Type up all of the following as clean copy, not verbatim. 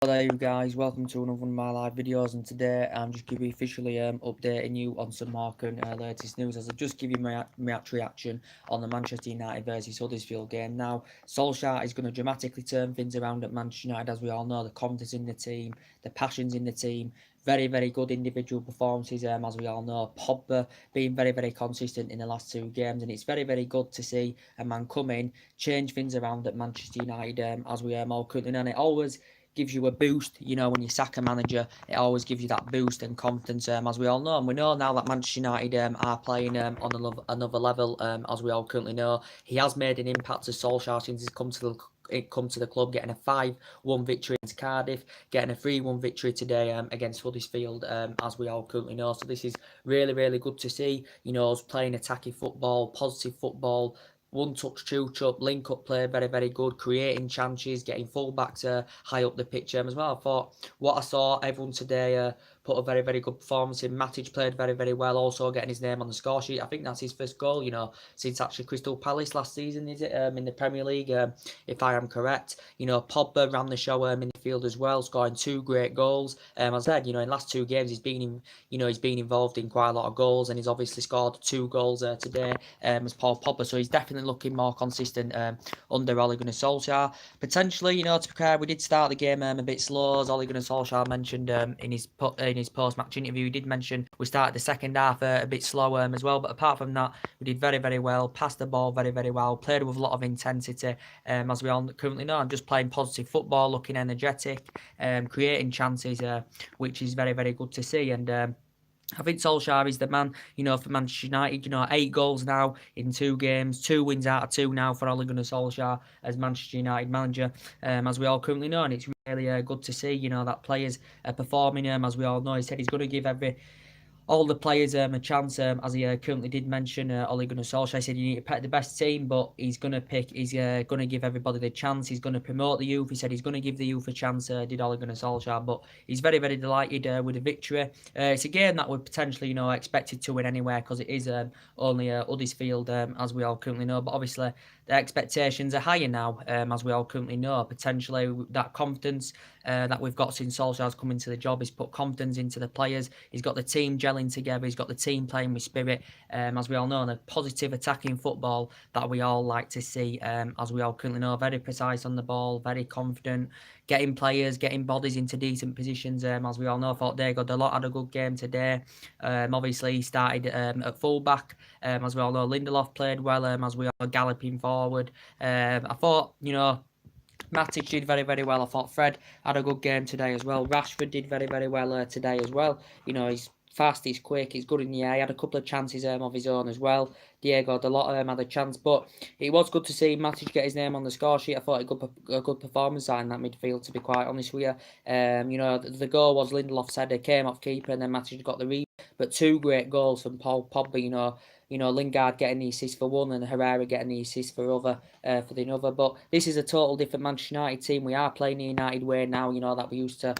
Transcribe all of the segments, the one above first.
Hello there you guys, welcome to another one of my live videos, and today I'm just going to be officially updating you on some more current latest news as I just give you my reaction on the Manchester United versus Huddersfield game. Now, Solskjaer is going to dramatically turn things around at Manchester United. As we all know, the confidence in the team, the passions in the team, very, very good individual performances, as we all know. Pogba being very, very consistent in the last two games, and it's very, very good to see a man come in, change things around at Manchester United, as we all currently know. And it always gives you a boost, when you sack a manager, it always gives you that boost and confidence, as we all know. And we know now that Manchester United are playing on another level, as we all currently know. He has made an impact to Solskjaer since he's come to the club, getting a 5-1 victory against Cardiff, getting a 3-1 victory today against Huddersfield, as we all currently know. So this is really, really good to see, us playing attacking football, positive football, one touch, two touch, link up play, very, very good, creating chances, getting fullbacks high up the pitch as well. I thought what I saw everyone today put a very, very good performance in. Matic played very, very well, also getting his name on the score sheet. I think that's his first goal, since actually Crystal Palace last season, is it, in the Premier League, if I am correct. Pogba ran the show in the field as well, scoring two great goals. As I said, in the last two games, he's been involved in quite a lot of goals, and he's obviously scored two goals today as Paul Pogba, so he's definitely looking more consistent under Ole Gunnar Solskjaer. Potentially, to be fair, we did start the game a bit slow, as Ole Gunnar Solskjaer mentioned in his post-match interview. He did mention we started the second half a bit slow as well, but apart from that, we did very, very well, passed the ball very, very well, played with a lot of intensity, as we all currently know, and just playing positive football, looking energetic, creating chances, which is very, very good to see. And I think Solskjaer is the man, for Manchester United. 8 goals now in 2 games, 2 wins out of 2 now for Ole Gunnar Solskjaer as Manchester United manager, as we all currently know. And it's really good to see, that players are performing. As we all know, he said he's going to give all the players a chance, as he currently did mention. Ole Gunnar Solskjaer said you need to pick the best team, but he's going to give everybody the chance. He's going to promote the youth. He said he's going to give the youth a chance, did Ole Gunnar Solskjaer, but he's very, very delighted with the victory. It's a game that we're potentially, expected to win anywhere, because it is only Huddersfield, as we all currently know, but obviously the expectations are higher now, as we all currently know. Potentially that confidence that we've got since Solskjaer's come into the job, he's put confidence into the players. He's got the team gelling together. He's got the team playing with spirit, as we all know, and a positive attacking football that we all like to see, as we all currently know. Very precise on the ball, very confident, getting players, getting bodies into decent positions, as we all know. I thought Diego Dalot had a good game today. Obviously, he started at fullback, as we all know. Lindelof played well, as we are galloping forward. I thought, Matic did very, very well. I thought Fred had a good game today as well. Rashford did very, very well today as well. He's fast, he's quick, he's good in the air. He had a couple of chances of his own as well. Diego Dalot had a chance, but it was good to see Matic get his name on the score sheet. I thought a good performance in that midfield, to be quite honest with you. The goal was Lindelof's header, came off keeper, and then Matic got the rebound. But 2 great goals from Paul Pogba. Lingard getting the assist for one and Herrera getting the assist for the other. But this is a total different Manchester United team. We are playing the United way now, that we used to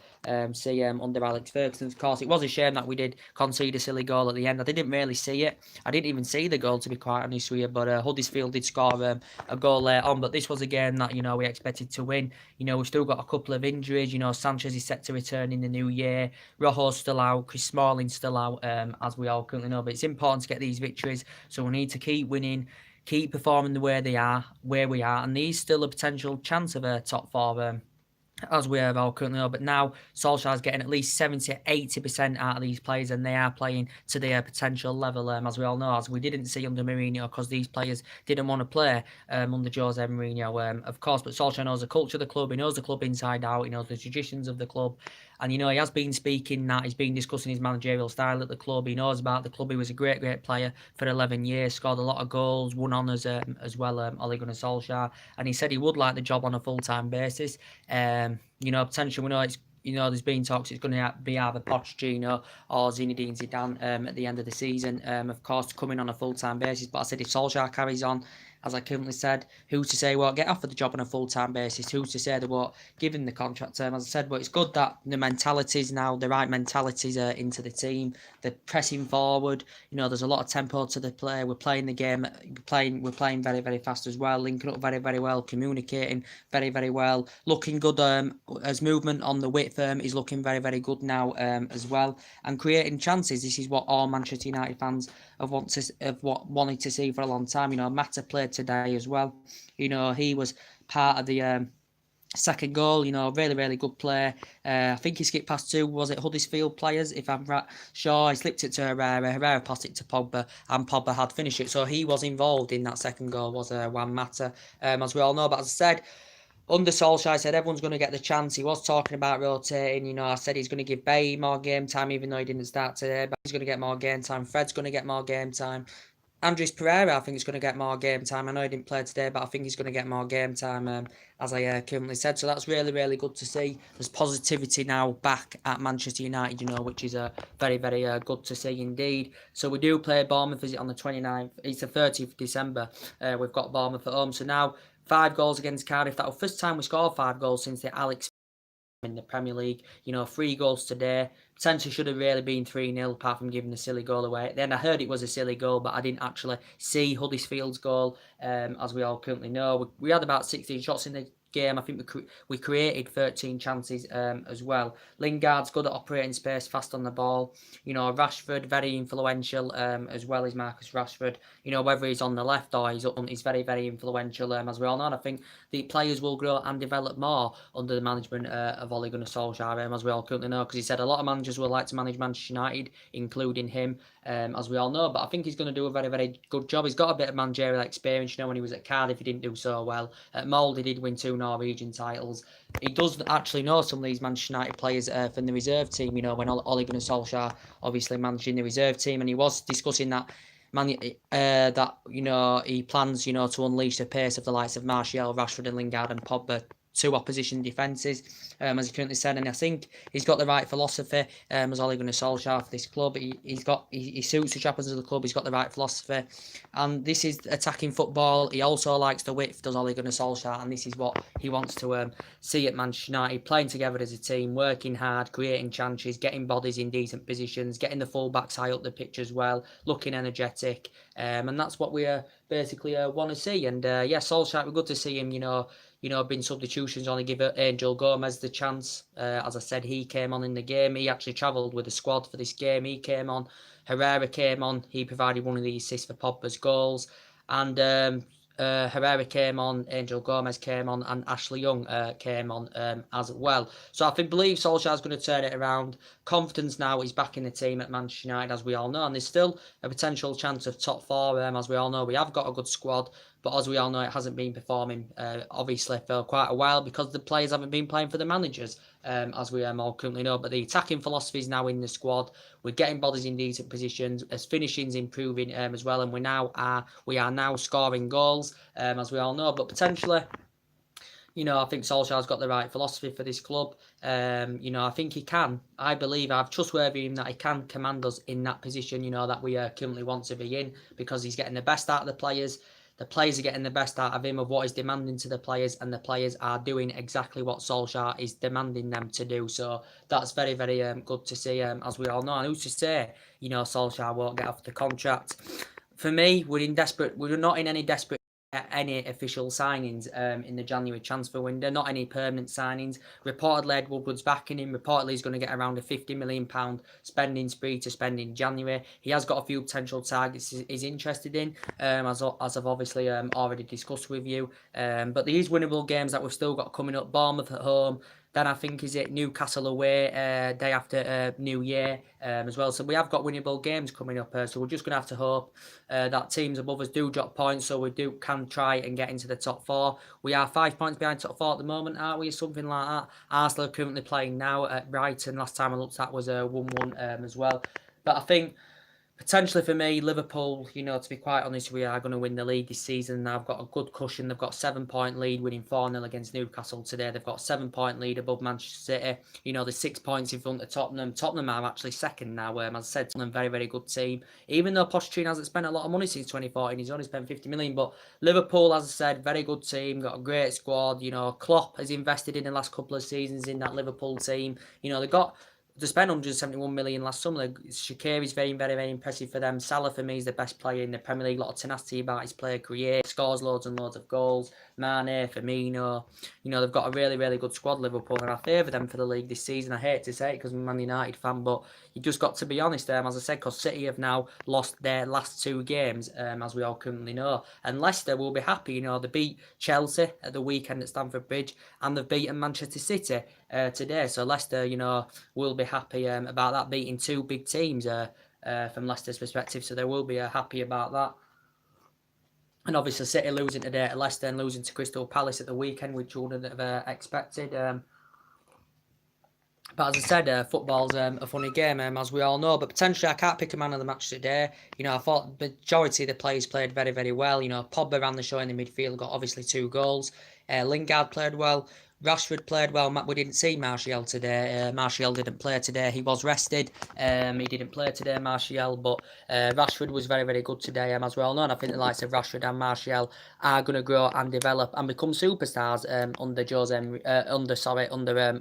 see under Alex Ferguson. Of course, it was a shame that we did concede a silly goal at the end. I didn't really see it. I didn't even see the goal, to be quite honest with you. But Huddersfield did score a goal later on. But this was a game that, we expected to win. We've still got a couple of injuries. Sanchez is set to return in the new year. Rojo's still out. Chris Smalling's still out, as we all currently know. But it's important to get these victories. So we need to keep winning, keep performing the way we are, and there's still a potential chance of a top 4, as we have all currently know. But now Solskjaer's getting at least 70-80% out of these players, and they are playing to their potential level, as we all know, as we didn't see under Mourinho, because these players didn't want to play under Jose Mourinho, of course. But Solskjaer knows the culture of the club, he knows the club inside out, he knows the traditions of the club. And, he has been speaking that, he's been discussing his managerial style at the club. He knows about the club. He was a great, great player for 11 years, scored a lot of goals, won honours as well, Ole Gunnar Solskjaer. And he said he would like the job on a full-time basis. Potentially, we know it's, there's been talks it's going to be either Pochettino or Zinedine Zidane at the end of the season, of course, coming on a full-time basis. But I said if Solskjaer carries on, as I currently said, who's to say won't get offered the job on a full-time basis? Who's to say they won't give him the contract term, as I said? But it's good that the mentalities now, the right mentalities are into the team. They're pressing forward. There's a lot of tempo to the play. We're playing the game. We're playing very, very fast as well. Linking up very, very well. Communicating very, very well. Looking good. As movement on the width is looking very, very good now as well. And creating chances. This is what all Manchester United fans have wanted to see for a long time. Mata played today as well. He was part of the second goal. Really, really good play. I think he skipped past two, was it Huddersfield players, if I'm right? Sure, he slipped it to Herrera passed it to Pogba, and Pogba had finished it. So he was involved in that second goal, was Juan Mata, as we all know. But as I said, under Solskjaer, I said everyone's going to get the chance. He was talking about rotating. I said he's going to give Bay more game time, even though he didn't start today. But he's going to get more game time. Fred's going to get more game time. Andres Pereira, I think, is going to get more game time. I know he didn't play today, but I think he's going to get more game time, as I currently said. So that's really, really good to see. There's positivity now back at Manchester United, which is very, very good to see indeed. So we do play Bournemouth, is it on the 29th? It's the 30th of December. We've got Bournemouth at home. So now 5 goals against Cardiff. That was the first time we scored 5 goals since the Alex in the Premier League. 3 goals today. Potentially should have really been 3-0, apart from giving a silly goal away. Then I heard it was a silly goal, but I didn't actually see Huddersfield's goal, as we all currently know. We had about 16 shots in the game. I think we created 13 chances as well. Lingard's good at operating space, fast on the ball. Rashford, very influential as well as Marcus Rashford. Whether he's on the left or he's up front, he's very, very influential as we all know. And I think the players will grow and develop more under the management of Ole Gunnar Solskjaer, as we all currently know, because he said a lot of managers would like to manage Manchester United, including him, as we all know. But I think he's going to do a very, very good job. He's got a bit of managerial experience. When he was at Cardiff, he didn't do so well. At Molde, he did win 2 Norwegian titles. He does actually know some of these Manchester United players from the reserve team. When Ole Gunnar Solskjaer obviously managing the reserve team, and he was discussing that he plans to unleash the pace of the likes of Martial, Rashford, and Lingard and Pogba. 2 opposition defences, as he currently said, and I think he's got the right philosophy as Ole Gunnar Solskjaer for this club. He suits the trappers of the club. He's got the right philosophy, and this is attacking football. He also likes the width, does Ole Gunnar Solskjaer, and this is what he wants to see at Manchester United, playing together as a team, working hard, creating chances, getting bodies in decent positions, getting the full-backs high up the pitch as well, looking energetic, and that's what we basically want to see. And Solskjaer, we're good to see him, been substitutions, only give Angel Gomez the chance. As I said, he came on in the game. He actually travelled with the squad for this game. He came on. Herrera came on. He provided one of the assists for Pogba's goals. And Herrera came on, Angel Gomez came on, and Ashley Young came on as well. So I believe Solskjaer's going to turn it around. Confidence now is back in the team at Manchester United, as we all know. And there's still a potential chance of top 4, as we all know. We have got a good squad. But as we all know, it hasn't been performing, obviously, for quite a while because the players haven't been playing for the managers, as we all currently know. But the attacking philosophy is now in the squad. We're getting bodies in decent positions, as finishing's improving as well, and we are now scoring goals, as we all know. But potentially, I think Solskjaer's got the right philosophy for this club. I think he can. I believe I've trustworthy in him that he can command us in that position, that we currently want to be in, because he's getting the best out of the players. The players are getting the best out of him, of what he's demanding to the players, and the players are doing exactly what Solskjaer is demanding them to do. So that's very, very good to see, as we all know. And who's to say, Solskjaer won't get off the contract? For me, we're not in any desperate any official signings in the January transfer window, not any permanent signings. Reportedly, Ed Woodward's backing him. Reportedly, he's going to get around a £50 million spending spree to spend in January. He has got a few potential targets he's interested in, as I've obviously already discussed with you. But these winnable games that we've still got coming up: Bournemouth at home, then I think is it Newcastle away day after New Year as well. So we have got winnable games coming up. So we're just going to have to hope that teams above us do drop points, so we can try and get into the top 4. We are 5 points behind top 4 at the moment, aren't we? Something like that. Arsenal are currently playing now at Brighton. Last time I looked at was 1-1 as well. But I think Potentially for me, Liverpool, to be quite honest, we are going to win the league this season. They've got a good cushion. They've got a 7-point lead, winning 4-0 against Newcastle today. They've got a 7-point lead above Manchester City. They're 6 points in front of Tottenham. Tottenham are actually second now. As I said, Tottenham, very, very good team. Even though Pochettino hasn't spent a lot of money since 2014, he's only spent 50 million. But Liverpool, as I said, very good team, got a great squad. Klopp has invested in the last couple of seasons in that Liverpool team. They spent 171 million last summer. Shaqiri is very, very, very impressive for them. Salah, for me, is the best player in the Premier League. A lot of tenacity about his play, create, scores loads and loads of goals. Mane, Firmino. They've got a really, really good squad, Liverpool, and I favour them for the league this season. I hate to say it because I'm a Man United fan, but you just got to be honest, as I said, because City have now lost their last 2 games, as we all currently know. And Leicester will be happy. They beat Chelsea at the weekend at Stamford Bridge, and they've beaten Manchester City today. So Leicester, will be happy about that, beating 2 big teams from Leicester's perspective. So they will be happy about that. And obviously City losing today to Leicester and losing to Crystal Palace at the weekend, which you wouldn't have expected. But as I said, football's a funny game, as we all know. But potentially, I can't pick a man of the match today. I thought the majority of the players played very, very well. Pogba ran the show in the midfield, got obviously 2 goals. Lingard played well. Rashford played well. We didn't see Martial today. Martial didn't play today. He was rested. He didn't play today, Martial. But Rashford was very, very good today, as we all know. And I think the likes of Rashford and Martial are going to grow and develop and become superstars under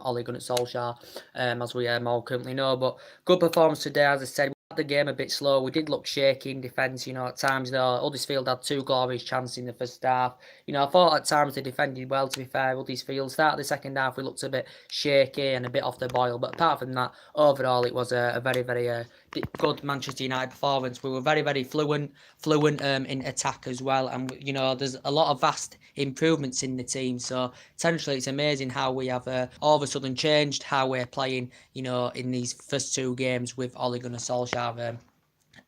Ole Gunnar Solskjaer, as we all currently know. But good performance today, as I said. The game a bit slow. We did look shaky in defence, at times. Huddersfield had 2 glorious chances in the first half. I thought at times they defended well, to be fair. Huddersfield started the second half, we looked a bit shaky and a bit off the boil. But apart from that, overall, it was a very, very good Manchester United performance. We were very, very fluent in attack as well. And, there's a lot of vast improvements in the team. So, potentially, it's amazing how we have all of a sudden changed how we're playing, in these first 2 games with Ole Gunnar Solskjaer.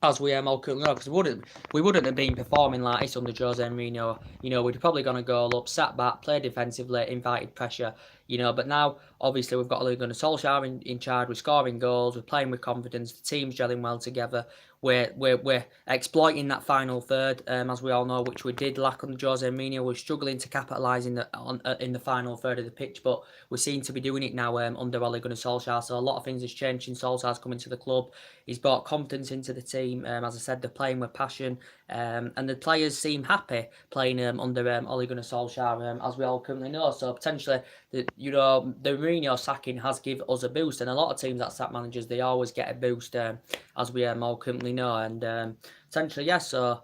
As we all currently know, because we wouldn't have been performing like this under Jose Mourinho. We'd probably gone a goal up, sat back, played defensively, invited pressure. But now obviously we've got Ole Gunnar Solskjaer in charge. We're scoring goals, we're playing with confidence. The team's gelling well together. We're exploiting that final third, as we all know, which we did lack under Jose Mourinho. We're struggling to capitalise in the final third of the pitch, but we seem to be doing it now under Ole Gunnar Solskjaer. So a lot of things has changed since Solskjaer's coming to the club. He's brought confidence into the team. As I said, they're playing with passion, and the players seem happy playing under Ole Gunnar Solskjaer, as we all currently know. So potentially, the Mourinho sacking has given us a boost, and a lot of teams that sack managers, they always get a boost, as we all currently know. And potentially, yes. So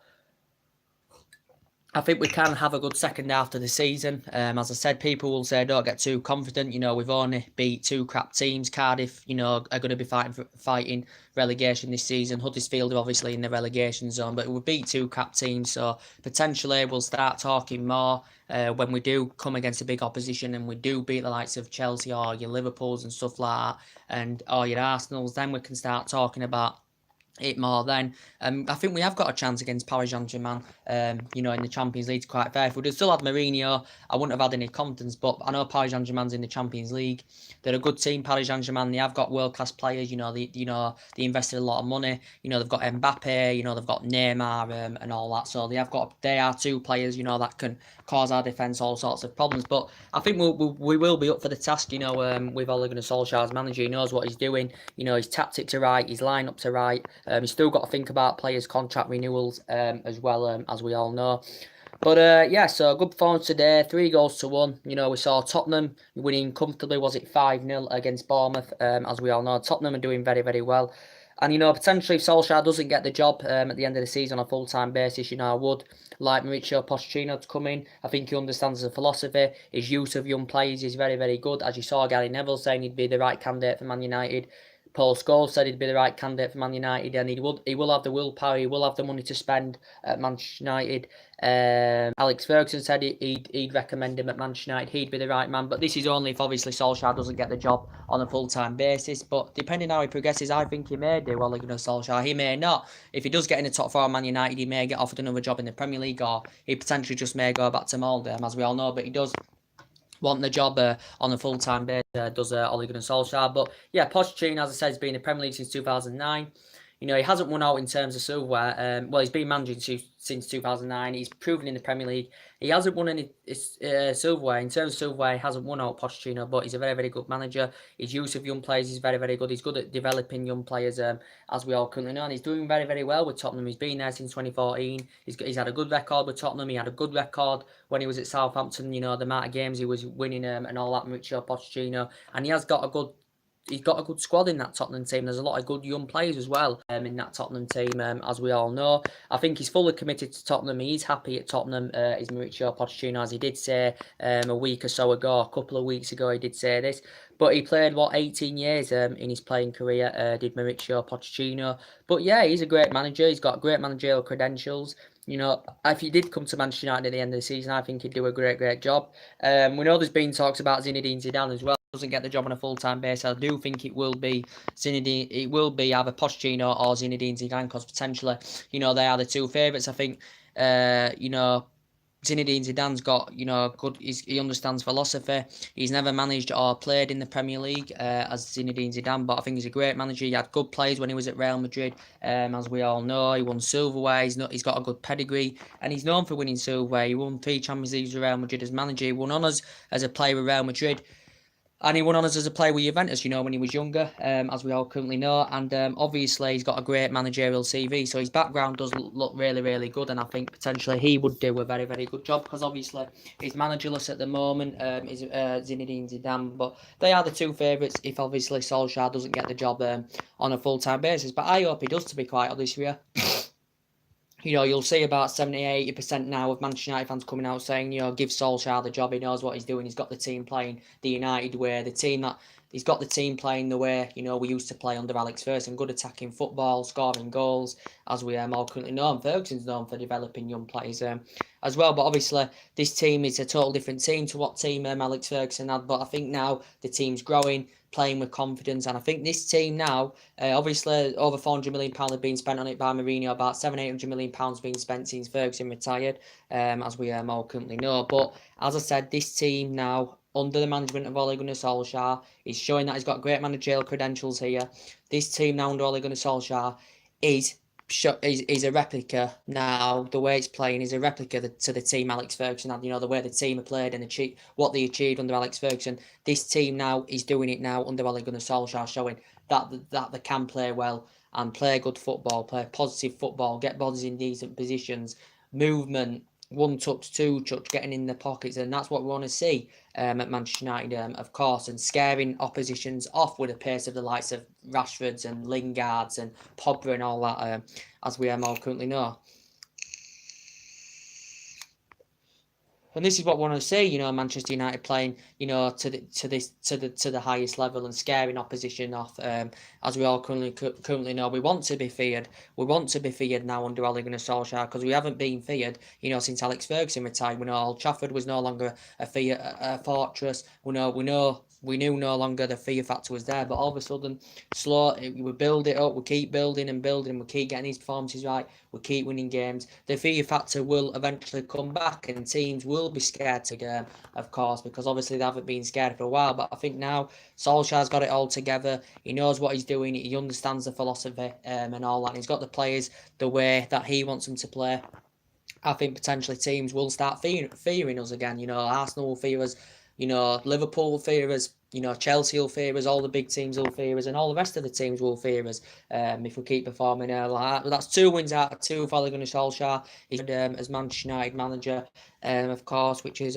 I think we can have a good second half to the season. As I said, people will say don't get too confident. We've only beat 2 crap teams. Cardiff, are going to be fighting relegation this season. Huddersfield are obviously in the relegation zone, but we beat 2 crap teams. So potentially we'll start talking more when we do come against a big opposition and we do beat the likes of Chelsea or your Liverpools and stuff like that, or your Arsenals. Then we can start talking about it more then. I think we have got a chance against Paris Saint-Germain, in the Champions League, quite fair. If we'd have still had Mourinho, I wouldn't have had any confidence, but I know Paris Saint-Germain's in the Champions League. They're a good team, Paris Saint-Germain. They have got world-class players, they invested a lot of money. They've got Mbappe, they've got Neymar, and all that. So they are 2 players, that can cause our defence all sorts of problems. But I think we will be up for the task, with Ole Gunnar Solskjaer as manager. He knows what he's doing. His tactics are right, his line-ups are right. He's still got to think about players' contract renewals as well, as we all know. But so good performance today, 3 goals to 1. We saw Tottenham winning comfortably. Was it 5-0 against Bournemouth? As we all know, Tottenham are doing very, very well. And, potentially if Solskjaer doesn't get the job at the end of the season on a full-time basis, I would like Mauricio Pochettino to come in. I think he understands the philosophy. His use of young players is very, very good. As you saw Gary Neville saying he'd be the right candidate for Man United. Paul Scholes said he'd be the right candidate for Man United, and he will have the willpower, he will have the money to spend at Manchester United. Alex Ferguson said he'd recommend him at Manchester United, he'd be the right man, but this is only if obviously Solskjaer doesn't get the job on a full-time basis. But depending how he progresses, I think he may do Ole Gunnar Solskjaer, he may not. If he does get in the top 4 of Man United, he may get offered another job in the Premier League, or he potentially just may go back to Molde, as we all know, but he does want the job on a full-time basis, does Ole Gunnar Solskjaer. But yeah, Pochettino, as I said, has been in the Premier League since 2009. You know, he hasn't won out in terms of silverware. Well, he's been managing since 2009. He's proven in the Premier League. He hasn't won any silverware. In terms of silverware, he hasn't won out Pochettino, but he's a very, very good manager. His use of young players is very, very good. He's good at developing young players, as we all currently know, and he's doing very, very well with Tottenham. He's been there since 2014. He's had a good record with Tottenham. He had a good record when he was at Southampton. You know, the amount of games he was winning and all that, Mauricio Pochettino, and he has got a good. He's got a good squad in that Tottenham team. There's a lot of good young players as well in that Tottenham team, as we all know. I think he's fully committed to Tottenham. He's happy at Tottenham, is Mauricio Pochettino, as he did say a week or so ago, a couple of weeks ago, he did say this. But he played, 18 years in his playing career, did Mauricio Pochettino. But yeah, he's a great manager. He's got great managerial credentials. You know, if he did come to Manchester United at the end of the season, I think he'd do a great, great job. We know there's been talks about Zinedine Zidane as well. Doesn't get the job on a full-time basis. I do think it will be Zinedine. It will be either Pochettino or Zinedine Zidane, because potentially, you know, they are the two favourites. I think, you know, Zinedine Zidane's got, you know, good. He understands philosophy. He's never managed or played in the Premier League as Zinedine Zidane, but I think he's a great manager. He had good players when he was at Real Madrid, as we all know. He won silverware. He's got a good pedigree, and he's known for winning silverware. He won 3 Champions Leagues with Real Madrid as manager. He won honours as a player with Real Madrid. And he won honours as a player with Juventus, you know, when he was younger, as we all currently know. And obviously, he's got a great managerial CV. So his background does look really, really good. And I think potentially he would do a very, very good job, because obviously he's managerless at the moment, is Zinedine Zidane. But they are the two favourites if obviously Solskjaer doesn't get the job on a full-time basis. But I hope he does, to be quite honest with you. You know, you'll see about 70-80% now of Manchester United fans coming out saying, you know, give Solskjaer the job. He knows what he's doing. He's got the team playing the United way. He's got the team playing the way, you know, we used to play under Alex Ferguson. Good attacking football, scoring goals, as we all currently know. And Ferguson's known for developing young players as well. But obviously, this team is a total different team to what team Alex Ferguson had. But I think now the team's growing, playing with confidence, and I think this team now, obviously over £400 million have been spent on it by Mourinho, about £700-800 million being spent since Ferguson retired, as we all currently know. But as I said, this team now, under the management of Ole Gunnar Solskjaer, is showing that he's got great managerial credentials here. This team now under Ole Gunnar Solskjaer is a replica now. The way it's playing is a replica to the team Alex Ferguson had. You know, the way the team have played and what they achieved under Alex Ferguson. This team now is doing it now under Ole Gunnar Solskjaer, showing that they can play well and play good football, play positive football, get bodies in decent positions, movement, 1 touch, 2 touch, getting in the pockets, and that's what we want to see at Manchester United, of course, and scaring oppositions off with the pace of the likes of Rashfords and Lingards and Pogba and all that, as we all currently know. And this is what we want to see, you know, Manchester United playing, you know, to the highest level and scaring opposition off, as we all currently know. We want to be feared. We want to be feared now under Ole Gunnar Solskjaer, because we haven't been feared, you know, since Alex Ferguson retired. We know Old Trafford was no longer a fortress. We knew no longer the fear factor was there, but all of a sudden, we build it up, we keep building and building, we keep getting these performances right, we keep winning games. The fear factor will eventually come back, and teams will be scared to game, of course, because obviously they haven't been scared for a while. But I think now Solskjaer's got it all together. He knows what he's doing. He understands the philosophy and all that. And he's got the players the way that he wants them to play. I think potentially teams will start fearing us again. You know, Arsenal will fear us. You know, Liverpool will fear us. You know, Chelsea will fear us. All the big teams will fear us, and all the rest of the teams will fear us if we keep performing like that. That's 2 wins out of 2 for Ole Gunnar Solskjaer. He's as Manchester United manager, of course, which is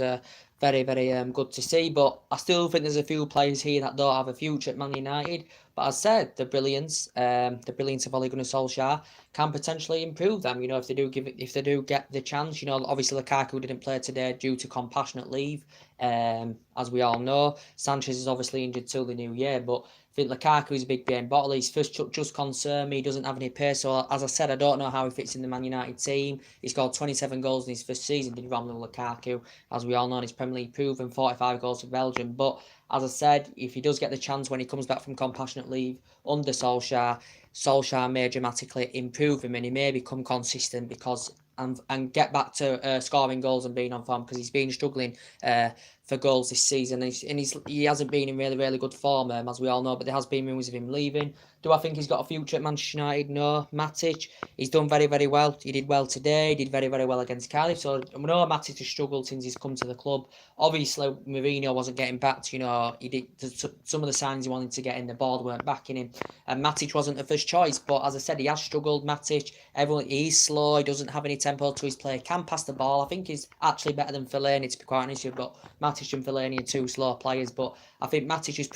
very, very good to see. But I still think there's a few players here that don't have a future at Man United. But as I said, the brilliance of Ole Gunnar Solskjaer can potentially improve them. You know, if they do get the chance. You know, obviously Lukaku didn't play today due to compassionate leave, as we all know. Sanchez is obviously injured till the new year, but I think Lukaku is a big game bottle. His first touch just concern me. He doesn't have any pace. So, as I said, I don't know how he fits in the Man United team. He scored 27 goals in his first season, did Romelu Lukaku. As we all know, in his Premier League proven 45 goals for Belgium. But, as I said, if he does get the chance when he comes back from compassionate leave under Solskjaer may dramatically improve him, and he may become consistent because and get back to scoring goals and being on form, because he's been struggling for goals this season, and he hasn't been in really, really good form, as we all know, but there has been rumours of him leaving. Do I think he's got a future at Manchester United? No. Matic, he's done very, very well. He did well today. He did very, very well against Cardiff. So we know Matic has struggled since he's come to the club. Obviously, Mourinho wasn't getting back to, he did some of the signs he wanted to get in, the board weren't backing him. And Matic wasn't the first choice, but as I said, he has struggled. Matic, he's slow. He doesn't have any tempo to his play. Can pass the ball. I think he's actually better than Fellaini, to be quite honest with you. But Matic and Fellaini are two slow players. But I think Matic has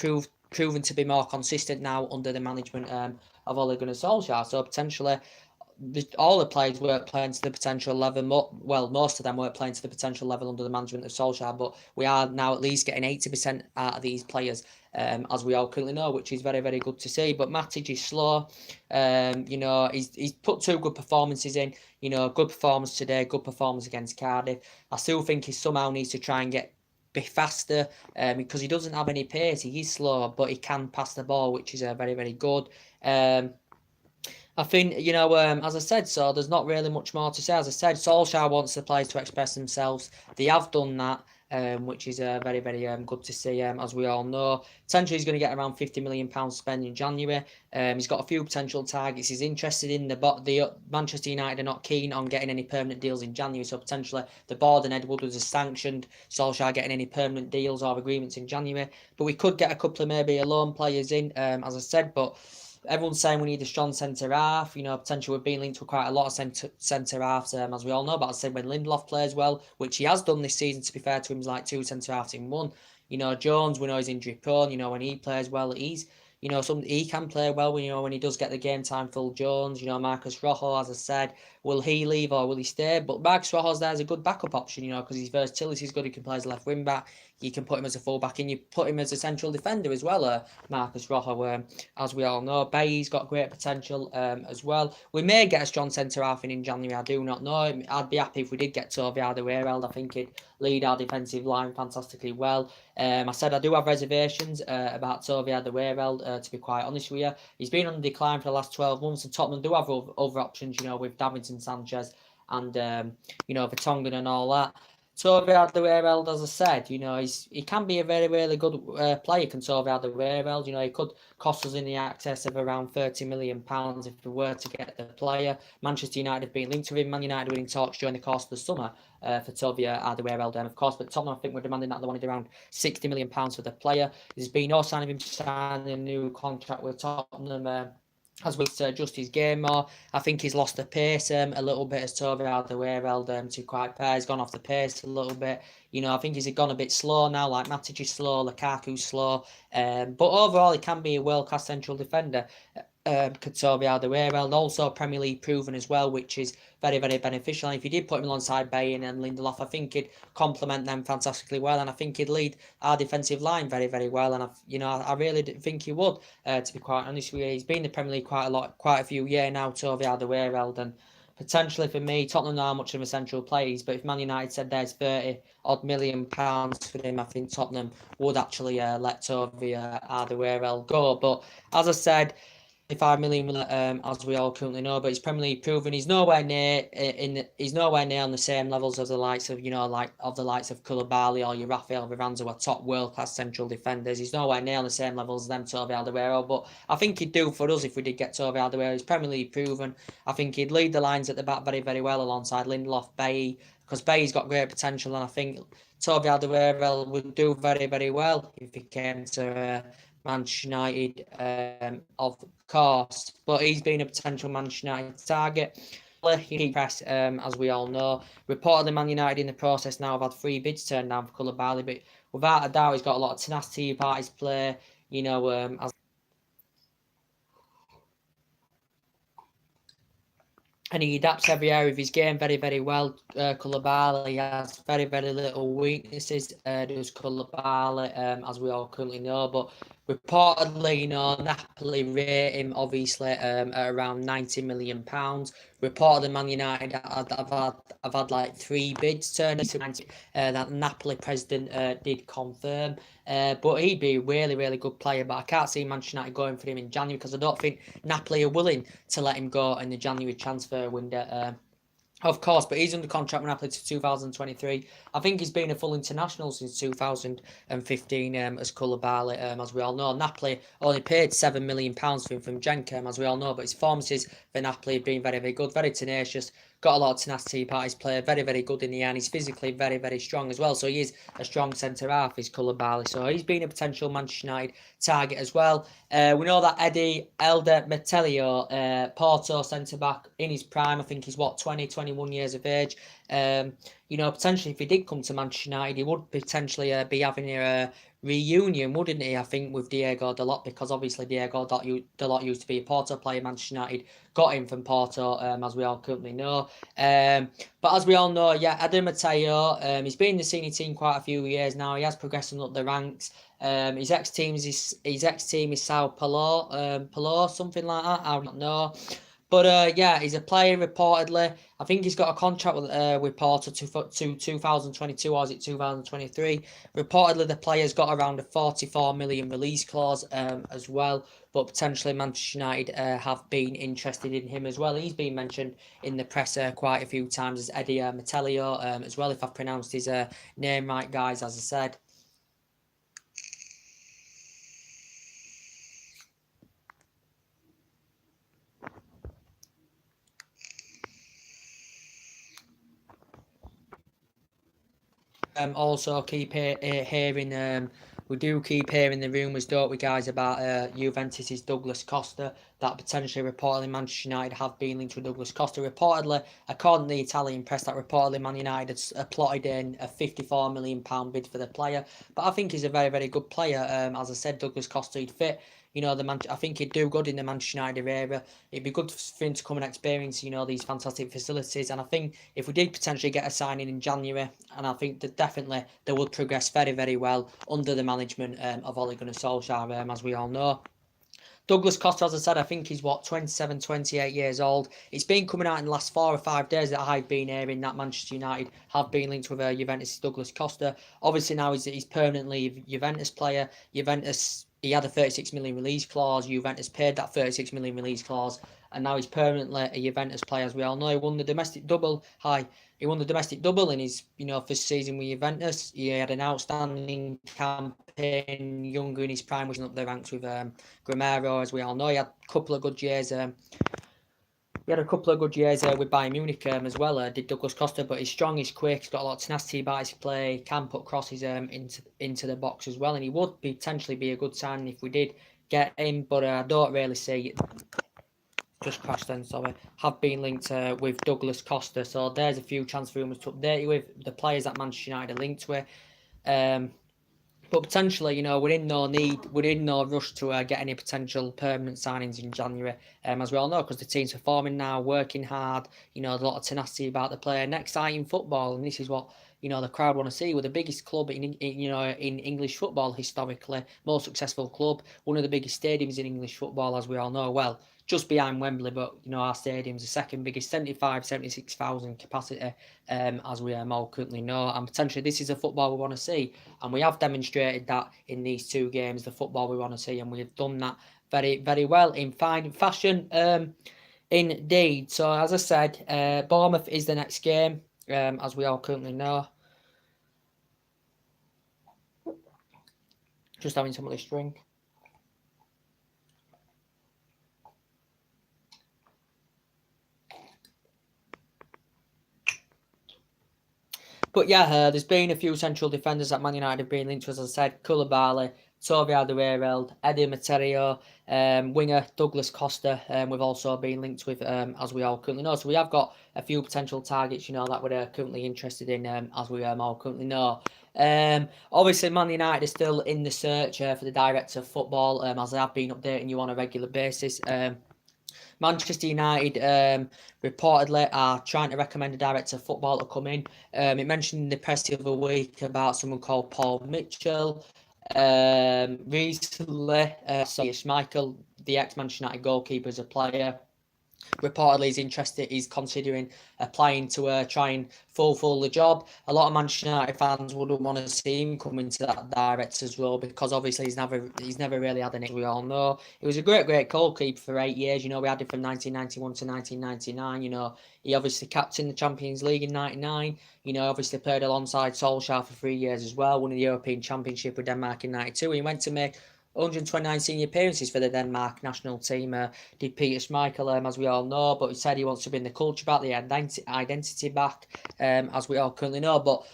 proven to be more consistent now under the management of Ole Gunnar Solskjaer. So potentially, all the players weren't playing to the potential level. Well, most of them weren't playing to the potential level under the management of Solskjaer, but we are now at least getting 80% out of these players, as we all currently know, which is very, very good to see. But Matic is slow. He's put two good performances in. Good performance today, good performance against Cardiff. I still think he somehow needs to try and be faster, because he doesn't have any pace. He is slow, but he can pass the ball, which is very, very good. I think, as I said, so there's not really much more to say. As I said, Solskjaer wants the players to express themselves. They have done that, which is very, very good to see, as we all know. Potentially he's going to get around £50 million spent in January. He's got a few potential targets. He's interested in the Manchester United are not keen on getting any permanent deals in January, so potentially the board and Ed Woodward has sanctioned Solskjaer getting any permanent deals or agreements in January. But we could get a couple of maybe loan players in, as I said, but everyone's saying we need a strong centre half. Potentially we've been linked to quite a lot of centre halves, as we all know. But I said when Lindelof plays well, which he has done this season, to be fair to him, he's like two centre halves in one. Jones, we know he's injury prone. When he plays well, he can play well when he does get the game time. Phil Jones, Marcus Rojo, as I said, will he leave or will he stay? But Marcus Rojo's there as a good backup option, because his versatility is good. He can play as a left wing back. You can put him as a full back, and you put him as a central defender as well. Marcus Rojo, as we all know, Bailly's got great potential as well. We may get a strong centre half in January. I do not know. I'd be happy if we did get Toby Alderweireld. I think he'd lead our defensive line fantastically well. I said I do have reservations about Toby Alderweireld, to be quite honest with you. He's been on decline for the last 12 months, and Tottenham do have other options, with Davinson Sanchez and, Vertonghen and all that. Toby Alderweireld, as I said, he can be a very, really good player, can Toby Alderweireld. He could cost us in the excess of around £30 million if we were to get the player. Manchester United have been linked to him. Man United were in talks during the course of the summer for Toby Alderweireld, and of course, but Tottenham, I think, were demanding that. They wanted around £60 million for the player. There's been no sign of him signing a new contract with Tottenham. As we adjust his game more, I think he's lost the pace a little bit as Toby Alderweireld, to quite fair. He's gone off the pace a little bit. I think he's gone a bit slow now, like Matic is slow, Lukaku's slow. But overall, he can be a world-class central defender. Toby Alderweireld, also Premier League proven as well, which is very, very beneficial. And if you did put him alongside Bain and Lindelof, I think he'd complement them fantastically well, and I think he'd lead our defensive line very, very well. And I really think he would. To be quite honest with you, he's been in the Premier League quite a few years now, Toby Alderweireld, and potentially for me, Tottenham know how much of a central player he is, but if Man United said there's £30-odd million for him, I think Tottenham would actually let Toby Alderweireld go. But as I said, 5 million, as we all currently know, but he's Premier League proven. He's nowhere near on the same levels as the likes of Koulibaly or your Rafael Varane, who are top world class central defenders. He's nowhere near on the same levels as them, Toby Alderweireld. But I think he'd do for us if we did get Toby Alderweireld. He's Premier League proven. I think he'd lead the lines at the back very, very well alongside Lindelof, Bailly, because Bailly's got great potential, and I think Toby Alderweireld would do very, very well if he came to Manchester United, of course, but he's been a potential Manchester United target. Press, as we all know, reportedly Man United in the process now have had 3 bids turned down for Koulibaly, but without a doubt he's got a lot of tenacity about his play. And he adapts every area of his game very, very well. Koulibaly has very, very little weaknesses. Does Koulibaly, as we all currently know. But reportedly, Napoli rate him obviously at around £90 million. Reportedly, Man United have had like 3 bids turned into that Napoli president did confirm. But he'd be a really, really good player. But I can't see Manchester United going for him in January, because I don't think Napoli are willing to let him go in the January transfer window. Of course, but he's under contract with Napoli to 2023. I think he's been a full international since 2015 as Koulibaly, as we all know. Napoli only paid £7 million for him from Genk, as we all know, but his performances for Napoli have been very, very good, very tenacious, got a lot of tenacity about his play, very, very good in the end. He's physically very, very strong as well, so he is a strong centre-half, is Koulibaly. So he's been a potential Manchester United target as well. We know that Eddie Elder Metellio, Porto centre-back in his prime, I think he's 20, 21 years of age. Potentially if he did come to Manchester United, he would potentially be having a reunion, wouldn't he? I think with Diego Dalot, because obviously Diego Dalot used to be a Porto player. Manchester United got him from Porto, as we all currently know. But as we all know, yeah, Eder Mateo, he's been in the senior team quite a few years now. He has progressed up the ranks. His ex team is Sao Paulo, something like that. I don't know. But yeah, he's a player reportedly. I think he's got a contract with Porto to 2022, or is it 2023? Reportedly, the player's got around a 44 million release clause as well. But potentially Manchester United have been interested in him as well. He's been mentioned in the press quite a few times as Eddie Metellio as well, if I've pronounced his name right, guys, as I said. Also keep hearing, we do keep hearing the rumours, don't we, guys, about Juventus's Douglas Costa, that potentially reportedly Manchester United have been linked with Douglas Costa. Reportedly, according to the Italian press, that reportedly Man United had plotted in a £54 million bid for the player. But I think he's a very, very good player. As I said, Douglas Costa, he'd fit. I think he'd do good in the Manchester United area. It'd be good for him to come and experience, these fantastic facilities. And I think if we did potentially get a signing in January, and I think that definitely they would progress very, very well under the management of Ole Gunnar Solskjaer, as we all know. Douglas Costa, as I said, I think he's 27, 28 years old. It's been coming out in the last 4 or 5 days that I've been hearing that Manchester United have been linked with Juventus' Douglas Costa. Obviously now he's permanently a Juventus player. He had a 36 million release clause. Juventus paid that 36 million release clause, and now he's permanently a Juventus player. As we all know, he won the domestic double. He won the domestic double in his first season with Juventus. He had an outstanding campaign, younger in his prime, was up the ranks with Gramero, as we all know. He had a couple of good years. With Bayern Munich as well, did Douglas Costa, but he's strong, he's quick, he's got a lot of tenacity about his play, can put crosses into the box as well, and he would potentially be a good signing if we did get him, but I don't really see it. Just crashed then, sorry. Have been linked with Douglas Costa, so there's a few transfer rumours to update you with the players that Manchester United are linked with. But potentially, we're in no rush to get any potential permanent signings in January, as we all know, because the team's performing now, working hard. There's a lot of tenacity about the player, and exciting football, and this is what the crowd want to see. We're the biggest club in English football historically, most successful club, one of the biggest stadiums in English football, as we all know. Well, just behind Wembley, but our stadium's the second biggest, 76,000 capacity, as we all currently know. And potentially this is a football we want to see, and we have demonstrated that in these 2 games, the football we want to see, and we have done that very, very well in fine fashion, indeed. So as I said, Bournemouth is the next game, as we all currently know. Just having some of this drink. But yeah, there's been a few central defenders that Man United have been linked to, as I said, Koulibaly, Toby Alderweireld, Eddie Materio, winger Douglas Costa, we've also been linked with, as we all currently know. So we have got a few potential targets, that we're currently interested in, as we all currently know. Obviously, Man United is still in the search for the director of football, as I have been updating you on a regular basis. Manchester United reportedly are trying to recommend a director of football to come in. It mentioned in the press the other week about someone called Paul Mitchell. Recently, Schmeichel, the ex-Manchester United goalkeeper, as a player. reportedly he's interested, he's considering applying to try and fulfil the job. A lot of Manchester United fans wouldn't want to see him come into that director's role because obviously he's never really had an we all know. He was a great goalkeeper for 8 years. You know, we had him from 1991 to 1999. You know, he obviously captained the Champions League in '99. You know, obviously played alongside Solskjaer for 3 years as well. Won the European Championship with Denmark in '92. He went to make 129 senior appearances for the Denmark national team. Did Peter Schmeichel, as we all know, but he said he wants to bring the culture back, the identity back, as we all currently know. But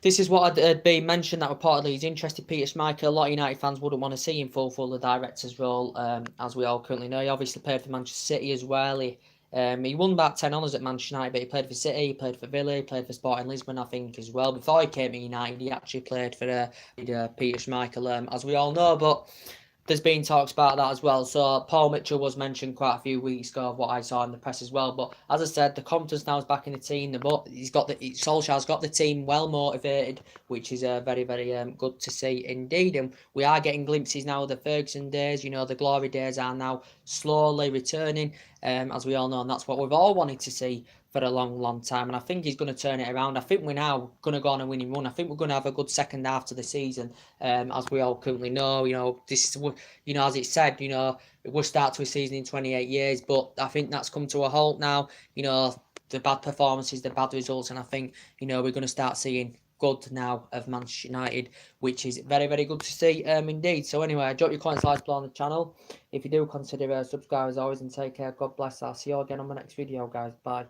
this is what had been mentioned that reportedly he's interested. Peter Schmeichel, a lot of United fans wouldn't want to see him fulfil the director's role, as we all currently know. He obviously played for Manchester City as well. He won about 10 honours at Manchester United, but he played for City, he played for Villa, he played for Sporting Lisbon, I think, as well. Before he came to United, he actually played for Peter Schmeichel, as we all know. But there's been talks about that as well. So Paul Mitchell was mentioned quite a few weeks ago of what I saw in the press as well. But as I said, the confidence now is back in the team. Solskjaer's got the team well motivated, which is very good to see indeed. And we are getting glimpses now of the Ferguson days. You know, the glory days are now slowly returning, as we all know, and that's what we've all wanted to see for a long time. And I think he's going to turn it around. I think we're now going to go on a winning run. I think we're going to have a good second half to the season, as we all currently know. You know, this is, you know, as it said, you know, it will start to a season in 28 years, but I think that's come to a halt now. You know, the bad performances, the bad results, and I think, you know, we're going to start seeing good now of Manchester United, which is very good to see, indeed. So anyway, drop your comments, likes below on the channel. If you do, consider subscribe as always, and take care. God bless. I'll see you all again on my next video, guys. Bye.